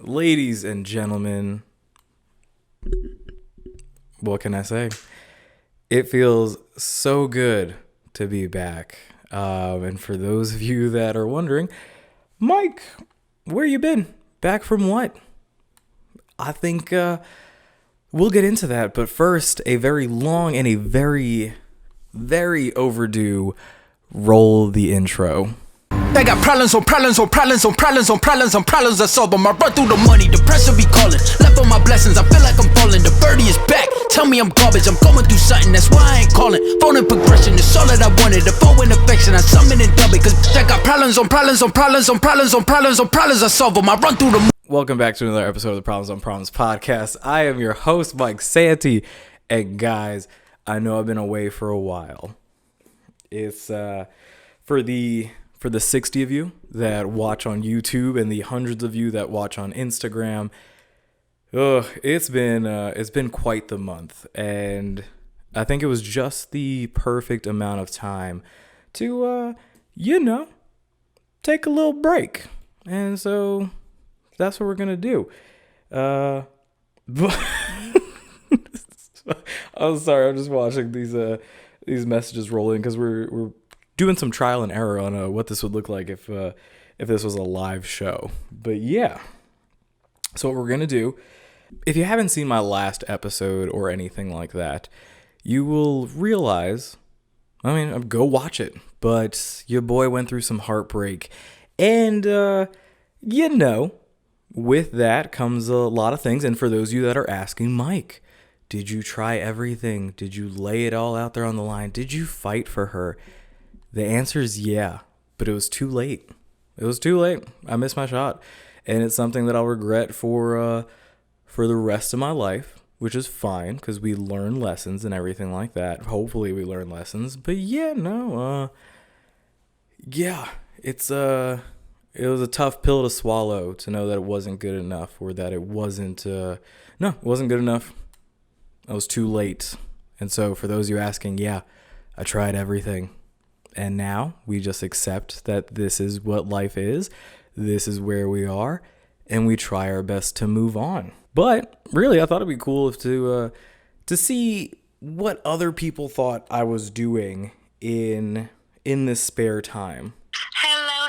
Ladies and gentlemen, what can I say? It feels so good to be back. And for those of you that are wondering, Mike, where you been? Back from what? I think we'll get into that. But first, a very long and a very, very overdue roll the intro. They got problems on problems on problems on problems on problems on problems. I solve them. I run through the money. The pressure be calling. Left on my blessings. I feel like I'm falling. The birdie is back. Tell me I'm garbage. I'm going through something. That's why I ain't calling. Phone and progression is all that I wanted. The phone and affection. I summon and dub it. Cause I got problems on problems on problems on problems on problems on problems. I solve them. I run through the. Welcome back to another episode of the Problems on Problems podcast. I am your host, Mike Santee. And guys, I know I've been away for a while. It's for the 60 of you that watch on YouTube and the hundreds of you that watch on Instagram. It's been quite the month, and I think it was just the perfect amount of time to take a little break. And so that's what we're gonna do. But I'm sorry, I'm just watching these messages roll in because we're doing some trial and error on what this would look like if this was a live show. But yeah, so what we're gonna do, if you haven't seen my last episode or anything like that, you will realize, go watch it. But your boy went through some heartbreak, and with that comes a lot of things. And for those of you that are asking, Mike, did you try everything? Did you lay it all out there on the line? Did you fight for her? The answer is yeah, but it was too late. It was too late. I missed my shot. And it's something that I'll regret for the rest of my life, which is fine because we learn lessons and everything like that. Hopefully we learn lessons. But it was a tough pill to swallow to know that it wasn't good enough, or that it wasn't good enough. I was too late. And so for those of you asking, yeah, I tried everything. And now we just accept that this is what life is. This is where we are. And we try our best to move on. But really, I thought it'd be cool to see what other people thought I was doing in this spare time. Hello.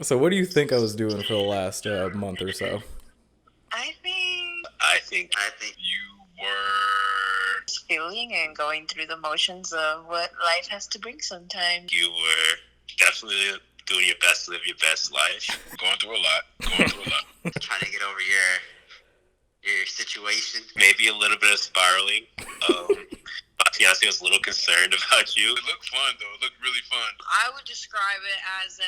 So what do you think I was doing for the last month or so? I think you were feeling and going through the motions of what life has to bring sometimes. you were definitely doing your best to live your best life. Going through a lot. Trying to get over your situation. Maybe a little bit of spiraling. My fiance was a little concerned about you. It looked fun though. It looked really fun. I would describe it as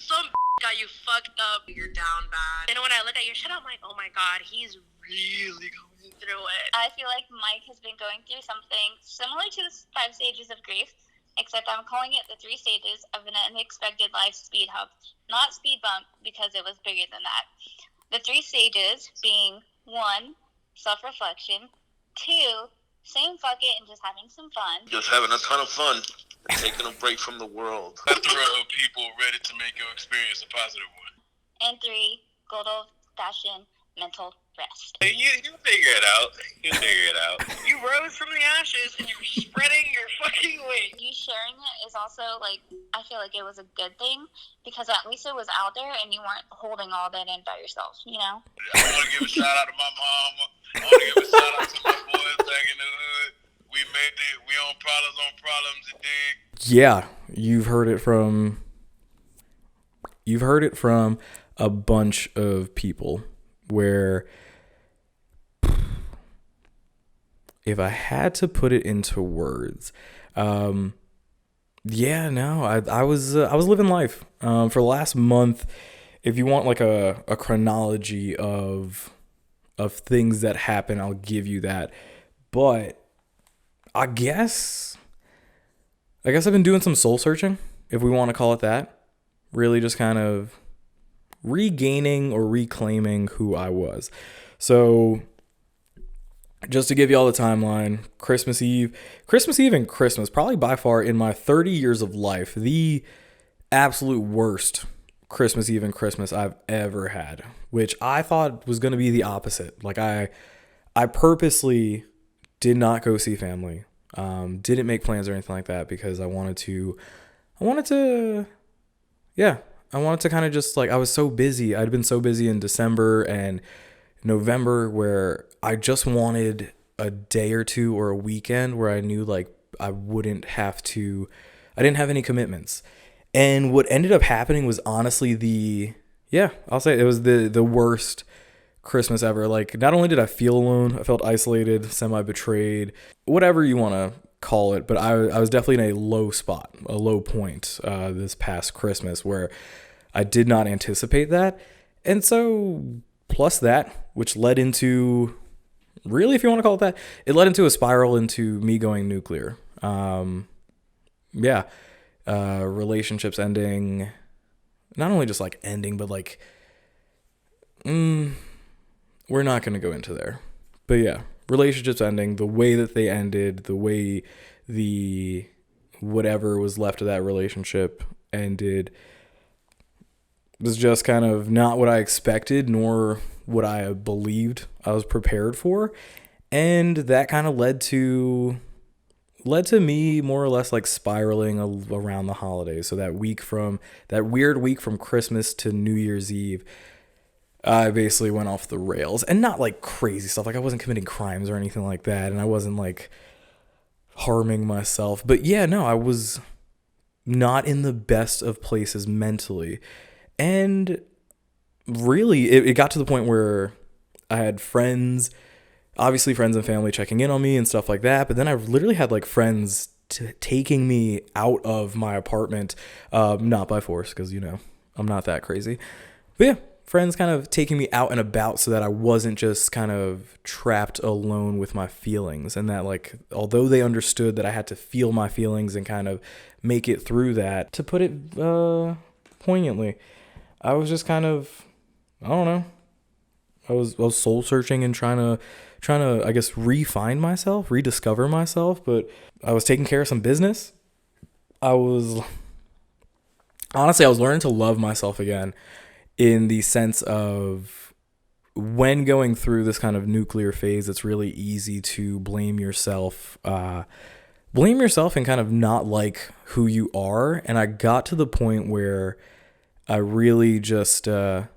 some got you fucked up, you're down bad. And when I look at your shit, I'm like, oh my god, he's really going through it. I feel like Mike has been going through something similar to the 5 stages of grief, except I'm calling it the 3 stages of an unexpected life speed hump. Not speed bump, because it was bigger than that. The 3 stages being 1, self-reflection, 2, saying fuck it and just having some fun. Just having a ton of fun. Taking a break from the world. Plethora of people ready to make your experience a positive one. And 3, good old-fashioned mental rest. You figure it out. You rose from the ashes and you're spreading your fucking wings. You sharing it is also, I feel like it was a good thing, because at least it was out there and you weren't holding all that in by yourself, you know? I want to give a shout out to my mama. I want to give a shout out to my boys back in the hood. We made it. We on problems today. Yeah, you've heard it from a bunch of people where, if I had to put it into words, I was living life for the last month. If you want a chronology of things that happen, I'll give you that. But I guess I've been doing some soul searching, if we want to call it that. Really just kind of regaining or reclaiming who I was. So just to give you all the timeline, Christmas Eve and Christmas, probably by far in my 30 years of life, the absolute worst Christmas Eve and Christmas I've ever had, which I thought was going to be the opposite. Like I purposely did not go see family. Didn't make plans or anything like that because I wanted to kind of just like, I was so busy. I'd been so busy in December and November where I just wanted a day or two or a weekend where I knew like I didn't have any commitments. And what ended up happening was honestly I'll say it was the worst Christmas ever. Like, not only did I feel alone, I felt isolated, semi-betrayed, whatever you want to call it, but I was definitely in a low spot, a low point this past Christmas where I did not anticipate that. And so, plus that, which led into, really, if you want to call it that, it led into a spiral into me going nuclear. Relationships ending, not only just like ending, but like, we're not going to go into there. But yeah, relationships ending, the way that they ended, the way the whatever was left of that relationship ended was just kind of not what I expected, nor what I believed I was prepared for. And that kind of led to me more or less like spiraling around the holidays. So that weird week from Christmas to New Year's Eve, I basically went off the rails, and not like crazy stuff. Like I wasn't committing crimes or anything like that. And I wasn't like harming myself, but yeah, no, I was not in the best of places mentally. And really it got to the point where I had friends and family checking in on me and stuff like that. But then I literally had like friends taking me out of my apartment, not by force, because, I'm not that crazy. But yeah, friends kind of taking me out and about so that I wasn't just kind of trapped alone with my feelings. And that, like, although they understood that I had to feel my feelings and kind of make it through that, to put it poignantly, I was just kind of, I don't know, I was soul searching and trying to, I guess, rediscover myself. But I was taking care of some business. I was learning to love myself again, in the sense of, when going through this kind of nuclear phase, it's really easy to blame yourself and kind of not like who you are. And I got to the point where I really just like,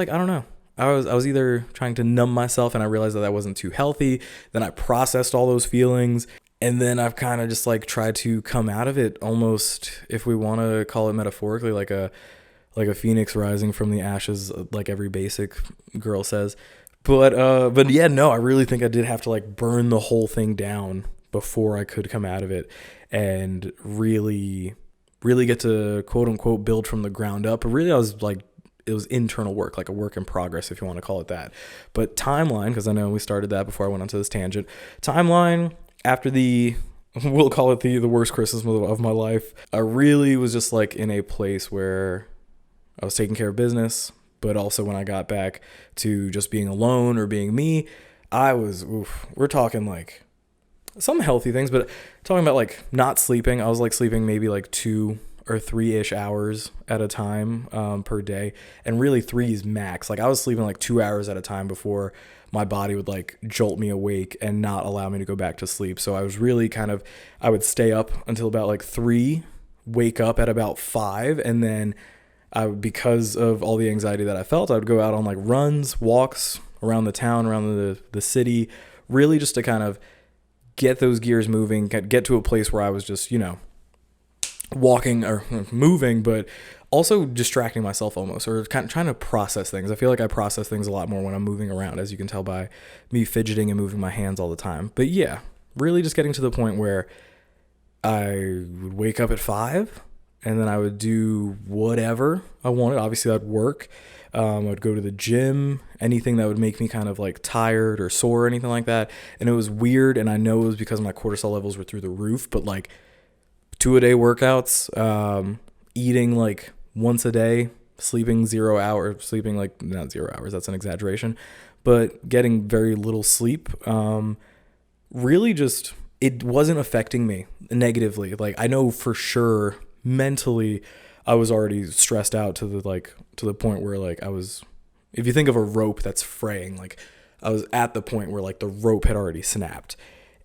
I don't know. I was either trying to numb myself, and I realized that wasn't too healthy. Then I processed all those feelings, and then I've kind of just like tried to come out of it, almost, if we want to call it metaphorically, like a phoenix rising from the ashes, like every basic girl says. But yeah, no, I really think I did have to like burn the whole thing down before I could come out of it and really get to, quote unquote, build from the ground up. But really, it was internal work, like a work in progress, if you want to call it that. But timeline, because I know we started that before I went onto this tangent. Timeline, after we'll call it the worst Christmas of my life, I really was just like in a place where I was taking care of business, but also when I got back to just being alone or being me, we're talking like some healthy things, but talking about like not sleeping. I was like sleeping maybe like 2 or 3-ish hours at a time per day. And really 3 is max. Like I was sleeping like 2 hours at a time before my body would like jolt me awake and not allow me to go back to sleep. So I was really I would stay up until about like 3, wake up at about 5. And then because of all the anxiety that I felt, I would go out on like runs, walks around the town, around the city, really just to kind of get those gears moving, get to a place where I was just, walking or moving, but also distracting myself almost, or kind of trying to process things. I feel like I process things a lot more when I'm moving around, as you can tell by me fidgeting and moving my hands all the time. But yeah, really just getting to the point where I would wake up at 5 and then I would do whatever I wanted. Obviously I'd work. I would go to the gym, anything that would make me kind of like tired or sore or anything like that. And it was weird. And I know it was because my cortisol levels were through the roof, but like 2-a-day workouts, eating like once a day, sleeping 0 hours, sleeping like not 0 hours, that's an exaggeration, but getting very little sleep, really just, it wasn't affecting me negatively. Like I know for sure mentally I was already stressed out to the point where like I was, if you think of a rope that's fraying, like I was at the point where like the rope had already snapped,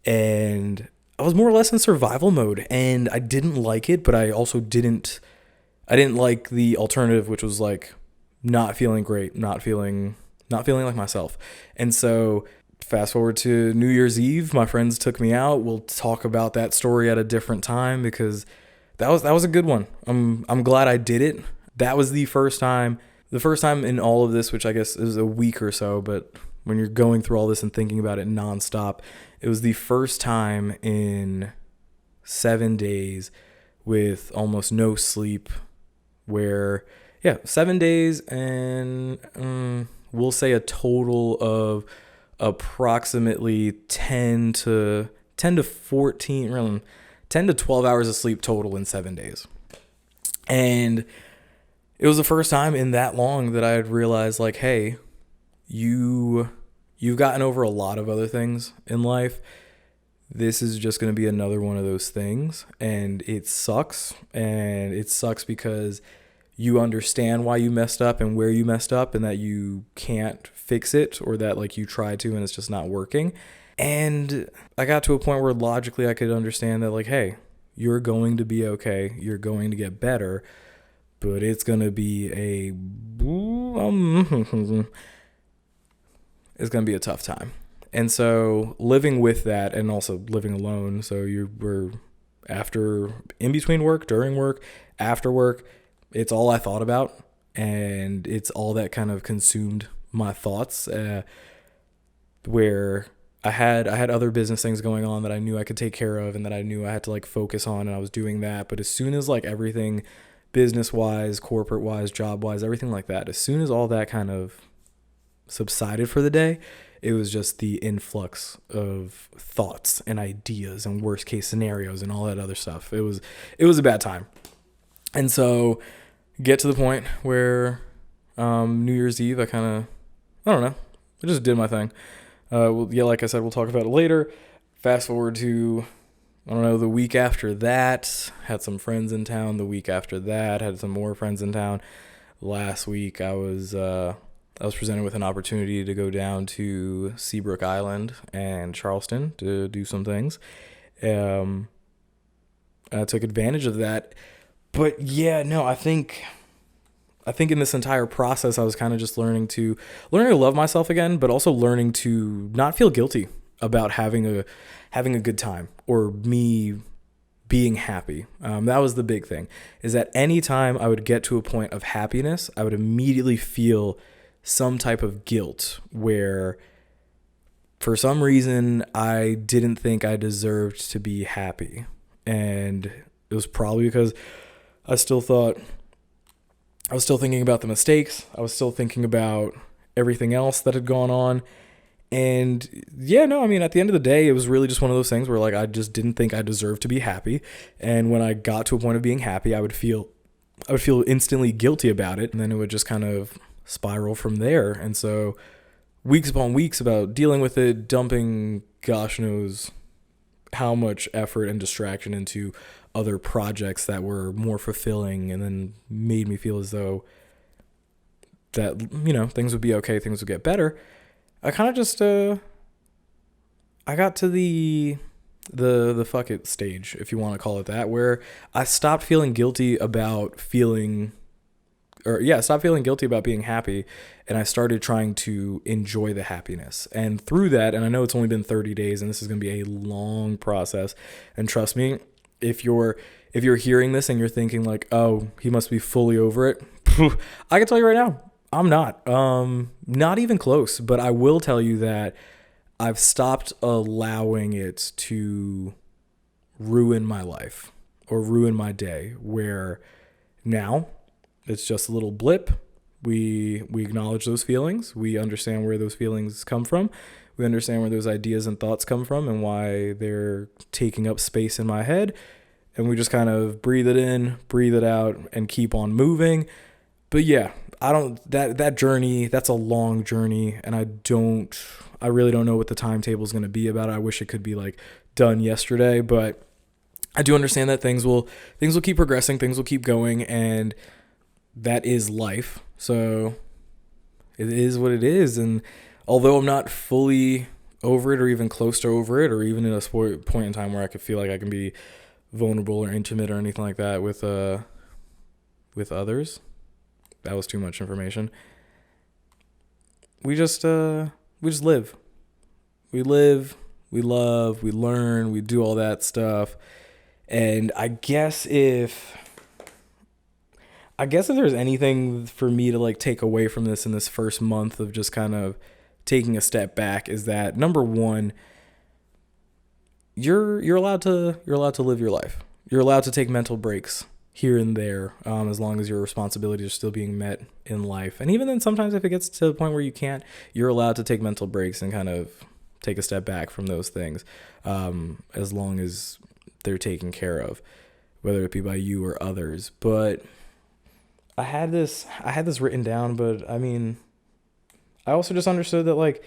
and I was more or less in survival mode, and I didn't like it, but I also didn't like the alternative, which was like not feeling great, not feeling like myself. And so fast forward to New Year's Eve, my friends took me out. We'll talk about that story at a different time, because that was a good one. I'm glad I did it. That was the first time in all of this, which I guess is a week or so, but when you're going through all this and thinking about it nonstop, it was the first time in 7 days with almost no sleep, where 7 days, and we'll say a total of approximately 10 to 14, 10 to 12 hours of sleep total in 7 days. And it was the first time in that long that I had realized, like, hey, you've gotten over a lot of other things in life. This is just going to be another one of those things, and it sucks. And it sucks because you understand why you messed up and where you messed up, and that you can't fix it, or that like you tried to and it's just not working. And I got to a point where logically I could understand that, like, hey, you're going to be okay. You're going to get better, but it's going to be it's going to be a tough time. And so living with that, and also living alone. So you were after, in between work, during work, after work, it's all I thought about, and it's all that kind of consumed my thoughts, where I had other business things going on that I knew I could take care of and that I knew I had to like focus on, and I was doing that. But as soon as like everything business wise, corporate wise, job wise, everything like that, as soon as all that kind of subsided for the day, it was just the influx of thoughts and ideas and worst case scenarios and all that other stuff. It was a bad time. And so get to the point where New Year's Eve, I don't know, I just did my thing. Like I said, we'll talk about it later. Fast forward to, I don't know, the week after that, had some friends in town. The week after that, had some more friends in town. Last week, I was presented with an opportunity to go down to Seabrook Island and Charleston to do some things. I took advantage of that. But yeah, no, I think in this entire process, I was kind of just learning to love myself again, but also learning to not feel guilty about having a good time, or me being happy. That was the big thing, is that anytime I would get to a point of happiness, I would immediately feel some type of guilt, where for some reason I didn't think I deserved to be happy. And it was probably because I was still thinking about the mistakes. I was still thinking about everything else that had gone on. And yeah, no, I mean, at the end of the day, it was really just one of those things where like I just didn't think I deserved to be happy. And when I got to a point of being happy, I would feel instantly guilty about it. And then it would just kind of spiral from there. And so weeks upon weeks about dealing with it, dumping gosh knows how much effort and distraction into other projects that were more fulfilling, and then made me feel as though that, you know, things would be okay, things would get better. I kind of just I got to the fuck it stage, if you want to call it that, where I stopped feeling guilty about being happy, and I started trying to enjoy the happiness. And through that, and I know it's only been 30 days and this is going to be a long process, and trust me, if you're hearing this and you're thinking like, oh, he must be fully over it, I can tell you right now, I'm not even close. But I will tell you that I've stopped allowing it to ruin my life or ruin my day, where now it's just a little blip. We acknowledge those feelings. We understand where those feelings come from. We understand where those ideas and thoughts come from and why they're taking up space in my head. And we just kind of breathe it in, breathe it out, and keep on moving. But yeah, that journey, that's a long journey. And I really don't know what the timetable is going to be about it. I wish it could be like done yesterday, but I do understand that things will keep progressing, things will keep going, and that is life. So it is what it is. And although I'm not fully over it or even close to over it, or even in a point in time where I could feel like I can be vulnerable or intimate or anything like that with others, that was too much information. We just live. We live, we love, we learn, we do all that stuff. And I guess if there's anything for me to like take away from this in this first month of just kind of taking a step back, is that number one, you're allowed to live your life. You're allowed to take mental breaks here and there, as long as your responsibilities are still being met in life. And even then, sometimes if it gets to the point where you can't, you're allowed to take mental breaks and kind of take a step back from those things, as long as they're taken care of, whether it be by you or others. But I had this written down, but I mean, I also just understood that, like,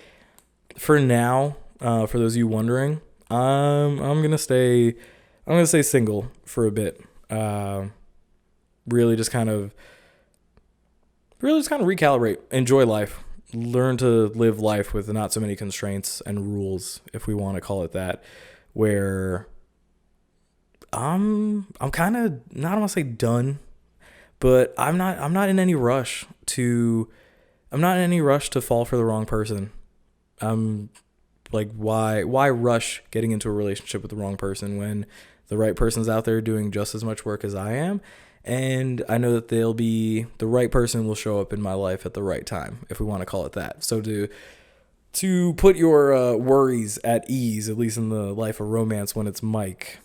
for now, for those of you wondering, I'm gonna stay single for a bit. Really just kind of recalibrate, enjoy life, learn to live life with not so many constraints and rules, if we want to call it that, where I'm kind of, not want to say done, but I'm not in any rush to fall for the wrong person. I'm like, why rush getting into a relationship with the wrong person when the right person's out there doing just as much work as I am? And I know that the right person will show up in my life at the right time, if we want to call it that. So to put your worries at ease, at least in the life of romance when it's Mike,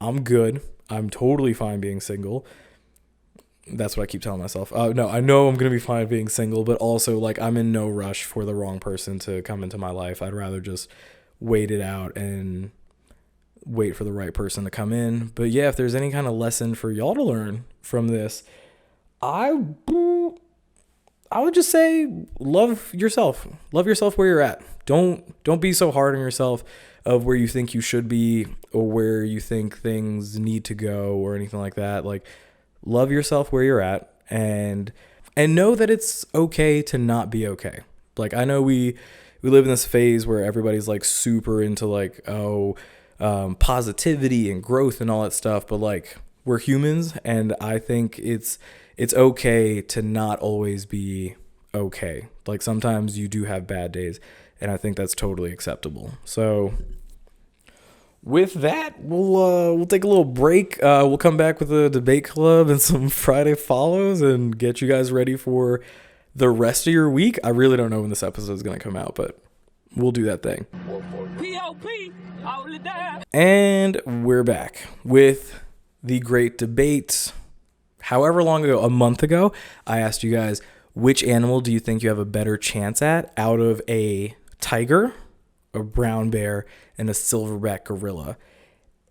I'm good. I'm totally fine being single. That's what I keep telling myself. No, I know I'm going to be fine being single, but also, like, I'm in no rush for the wrong person to come into my life. I'd rather just wait it out and wait for the right person to come in. But yeah, if there's any kind of lesson for y'all to learn from this, I would just say love yourself. Love yourself where you're at. Don't be so hard on yourself of where you think you should be or where you think things need to go or anything like that. Like, love yourself where you're at, and know that it's okay to not be okay. Like, I know we live in this phase where everybody's like super into like, positivity and growth and all that stuff, but like, we're humans, and I think it's okay to not always be okay. Like, sometimes you do have bad days, and I think that's totally acceptable. So with that, we'll take a little break. We'll come back with a debate club and some Friday follows and get you guys ready for the rest of your week. I really don't know when this episode is going to come out, but we'll do that thing. P.O.P. And we're back with the great debate. However long ago, a month ago, I asked you guys, which animal do you think you have a better chance at out of a tiger, a brown bear, and a silverback gorilla?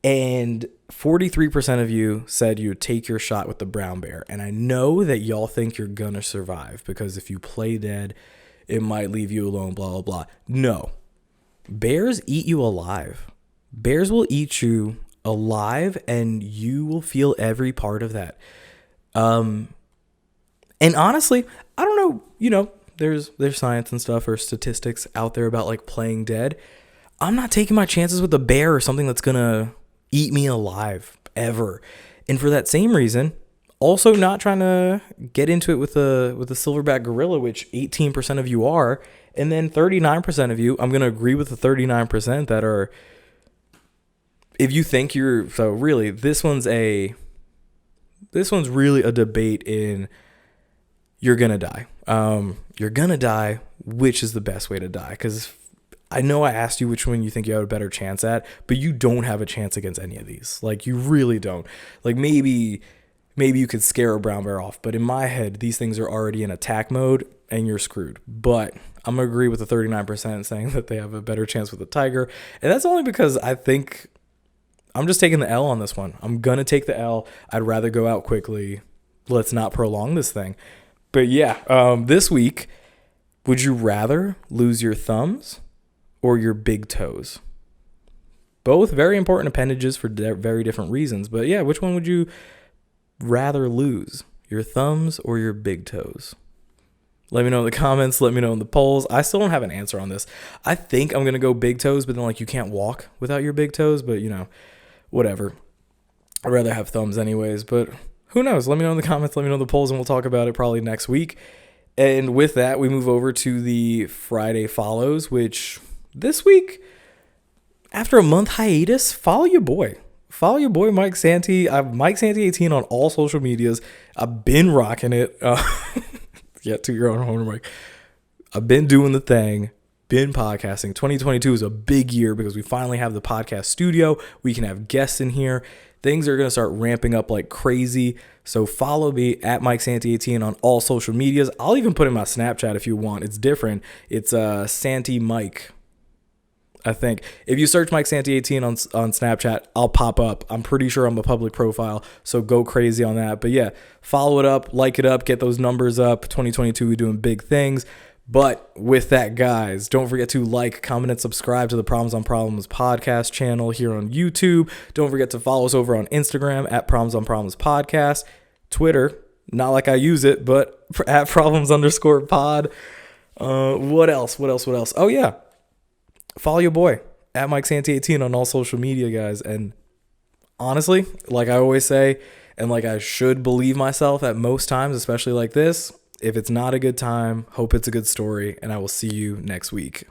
And 43% of you said you would take your shot with the brown bear. And I know that y'all think you're gonna survive because if you play dead, it might leave you alone, blah, blah, blah. No. Bears eat you alive. Bears will eat you alive, and you will feel every part of that. And honestly, I don't know, there's science and stuff or statistics out there about like playing dead. I'm not taking my chances with a bear or something that's gonna eat me alive ever. And for that same reason, also not trying to get into it with a silverback gorilla, which 18% of you are, and then 39% of you, I'm gonna agree with the 39% that are. If you think so really, this one's really a debate in you're gonna die. You're gonna die. Which is the best way to die? Because I know I asked you which one you think you have a better chance at, but you don't have a chance against any of these. Like, you really don't. Like, maybe you could scare a brown bear off, but in my head, these things are already in attack mode and you're screwed. But I'm gonna agree with the 39% saying that they have a better chance with a tiger, and that's only because I think I'm just taking the L on this one. I'm gonna take the L. I'd rather go out quickly. Let's not prolong this thing. But yeah, this week, would you rather lose your thumbs or your big toes? Both very important appendages for very different reasons. But yeah, which one would you rather lose? Your thumbs or your big toes? Let me know in the comments. Let me know in the polls. I still don't have an answer on this. I think I'm going to go big toes, but then like you can't walk without your big toes. But you know, whatever. I'd rather have thumbs anyways. But who knows? Let me know in the comments. Let me know in the polls and we'll talk about it probably next week. And with that, we move over to the Friday follows, which this week, after a month hiatus, follow your boy. Follow your boy, Mike Santi. I'm Mike Santi 18 on all social medias. I've been rocking it. Yeah, to your own homework. I've been doing the thing, been podcasting. 2022 is a big year because we finally have the podcast studio. We can have guests in here. Things are going to start ramping up like crazy. So follow me at Mike Santi 18 on all social medias. I'll even put in my Snapchat if you want. It's different. It's Santi Mike, I think. If you search Mike Santi 18 on Snapchat, I'll pop up. I'm pretty sure I'm a public profile, so go crazy on that. But yeah, follow it up, like it up, get those numbers up. 2022, we're doing big things. But with that, guys, don't forget to like, comment, and subscribe to the Problems on Problems podcast channel here on YouTube. Don't forget to follow us over on Instagram at Problems on Problems podcast. Twitter, not like I use it, but at Problems_pod. What else? Oh, yeah. Follow your boy at Mike Santi 18 on all social media, guys. And honestly, like I always say, and like I should believe myself at most times, especially like this, if it's not a good time, hope it's a good story, and I will see you next week.